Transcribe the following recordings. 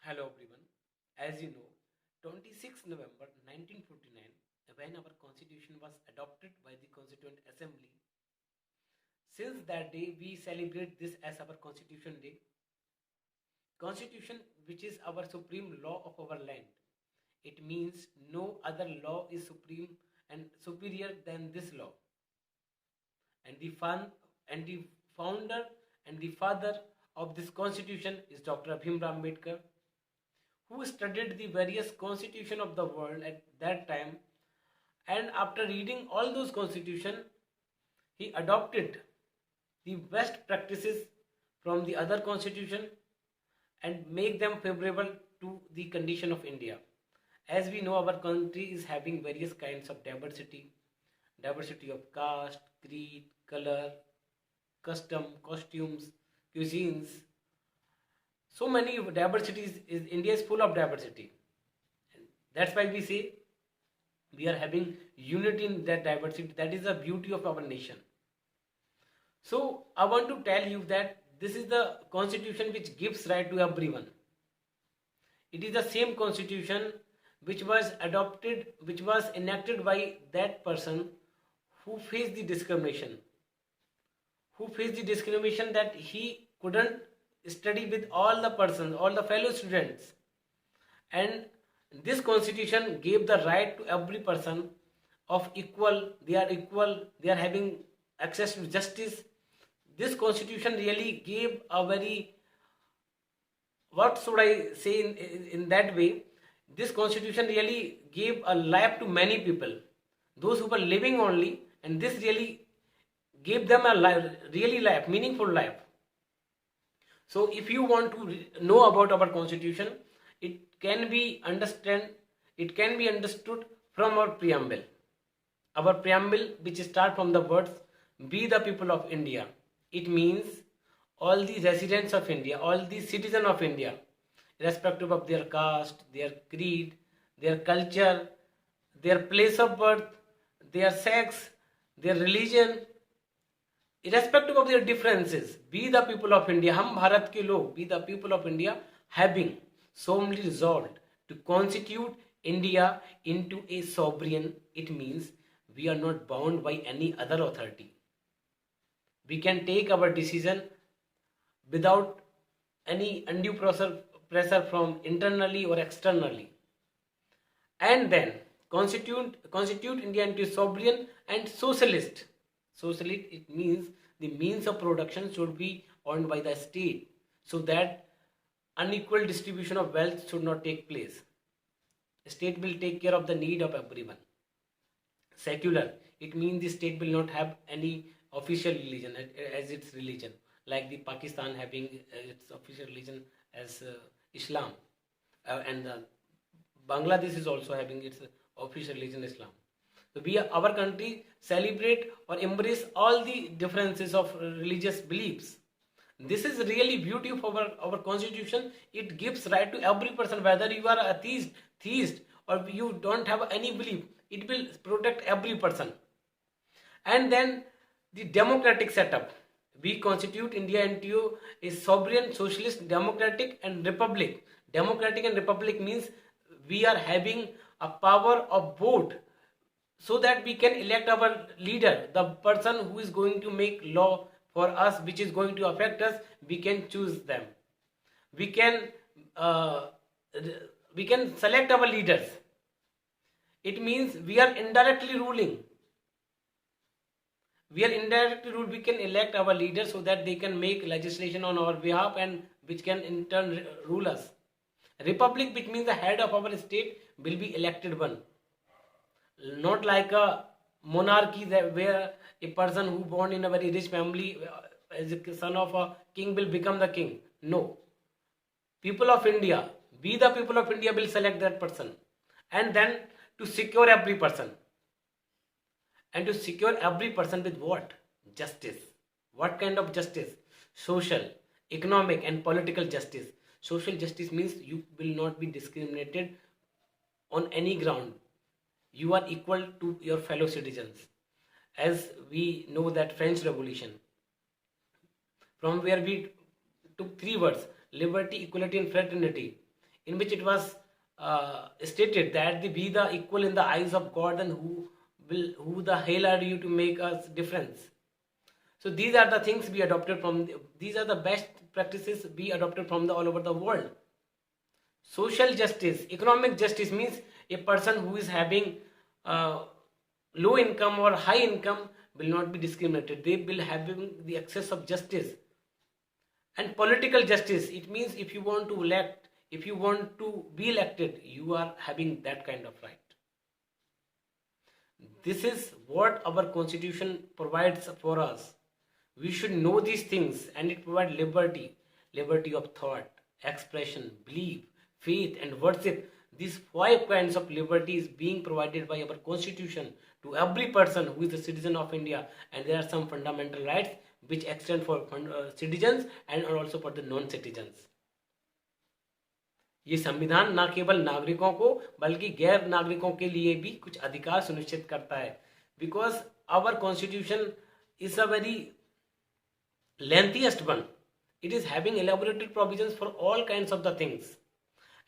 Hello everyone. As you know, 26 November 1949, when our constitution was adopted by the Constituent Assembly, since that day we celebrate this as our Constitution Day. Constitution, which is our supreme law of our land. It means no other law is supreme and superior than this law. And the founder and the father of this constitution is Dr. Bhimrao Ambedkar, who studied the various constitution of the world at that time, and after reading all those constitution he adopted the best practices from the other constitution and make them favorable to the condition of India. As we know, our country is having various kinds of diversity of caste, creed, color, custom, costumes, cuisines. So many diversities. Is India is full of diversity. That's why we say we are having unity in that diversity. That is the beauty of our nation. So I want to tell you that this is the constitution which gives right to everyone. It is the same constitution which was adopted, which was enacted by that person who faced the discrimination, that he couldn't study with all the persons, all the fellow students. And this constitution gave the right to every person of equal, they are having access to justice. This constitution really gave a very, what should I say in that way, this constitution really gave a life to many people, those who were living only, and this really gave them a life, really life, meaningful life. So if you want to know about our constitution, it can be understood from our preamble. Our preamble, which start from the words "We the people of India." It means all the residents of India, all the citizens of India, irrespective of their caste, their creed, their culture, their place of birth, their sex, their religion, irrespective of their differences, we the people of India, हम भारत के लोग, we the people of India, having solemnly resolved to constitute India into a sovereign. It means we are not bound by any other authority. We can take our decision without any undue pressure from internally or externally, and then constitute India into sovereign and socialist. Socialist, it means the means of production should be owned by the state, so that unequal distribution of wealth should not take place. The state will take care of the need of everyone. Secular, it means the state will not have any official religion as its religion, like the Pakistan having its official religion as Islam, and Bangladesh is also having its official religion Islam. So our country celebrate or embrace all the differences of religious beliefs. This is really beauty of our constitution. It gives right to every person, whether you are a theist, or you don't have any belief. It will protect every person. And then the democratic setup. We constitute India into a sovereign, socialist, democratic and republic. Democratic and republic means we are having a power of vote, so that we can elect our leader, the person who is going to make law for us, which is going to affect us. We can choose them. We can select our leaders. It means we are indirectly ruling. We can elect our leaders so that they can make legislation on our behalf, and which can in turn rule us. Republic, which means the head of our state will be elected one. Not like a monarchy where a person who born in a very rich family as a son of a king will become the king. No. People of India, we the people of India will select that person. And then to secure every person. And to secure every person with what? Justice. What kind of justice? Social, economic and political justice. Social justice means you will not be discriminated on any ground. You are equal to your fellow citizens. As we know that French Revolution, from where we took three words: liberty, equality and fraternity. in which it was stated that the be the equal in the eyes of God, and who the hell are you to make us difference? So these are the things we adopted from these are the best practices we adopted from the all over the world. Social justice, economic justice means a person who is having low income or high income will not be discriminated. They will having the access of justice. And political justice, it means if you want to elect, if you want to be elected, you are having that kind of right. This is what our constitution provides for us. We should know these things, and it provides liberty, liberty of thought, expression, belief, faith, and worship. These 5 kinds of liberty is being provided by our constitution to every person who is a citizen of India, and there are some fundamental rights which extend for citizens and also for the non-citizens. ये संविधान न केवल नागरिकों को बल्कि गैर नागरिकों के लिए भी कुछ अधिकार सुनिश्चित करता है. Because our constitution is a very lengthiest one. It is having elaborated provisions for all kinds of the things.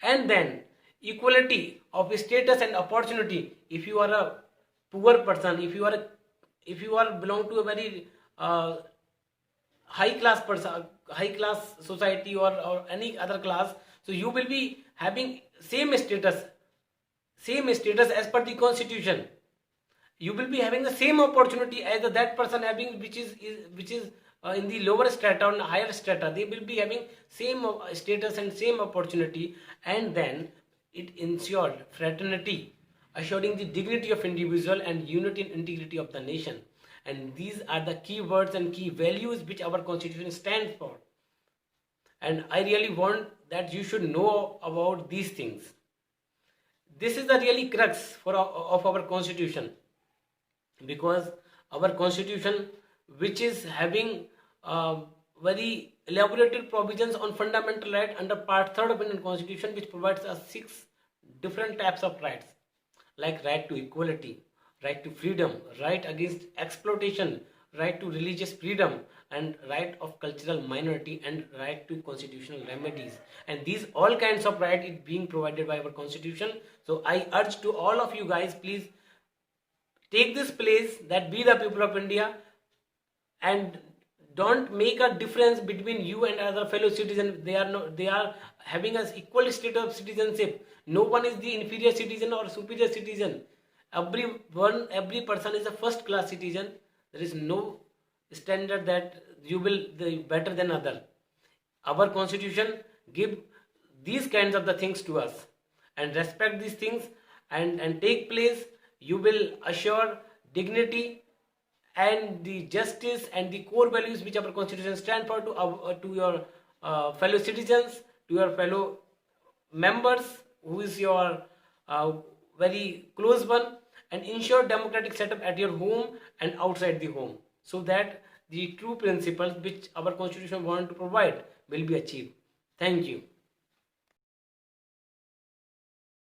And then equality of status and opportunity. If you are a poor person, if you are belong to a very high class person, high class society, or any other class, so you will be having same status as per the constitution. You will be having the same opportunity as that person having, which is in the lower strata or higher strata. They will be having same status and same opportunity. And then it ensured fraternity, assuring the dignity of individual and unity and integrity of the nation. And these are the key words and key values which our constitution stands for. And I really want that you should know about these things. This is the really crux of our constitution, because our constitution, which is having very elaborated provisions on fundamental right under part 3rd of Indian Constitution, which provides us 6 different types of rights, like right to equality, right to freedom, right against exploitation, right to religious freedom, and right of cultural minority, and right to constitutional remedies. And these all kinds of right is being provided by our constitution. So I urge to all of you guys, please take this place, that be the people of India, and don't make a difference between you and other fellow citizens. They are having an equal state of citizenship. No one is the inferior citizen or superior citizen. Every person is a first class citizen. There is no standard that you will be better than other. Our constitution give these kinds of the things to us, and respect these things and take place. You will assure dignity and the justice and the core values which our constitution stand for to your fellow citizens, to your fellow members, who is your very close one, and ensure democratic setup at your home and outside the home, so that the true principles which our constitution want to provide will be achieved. Thank you.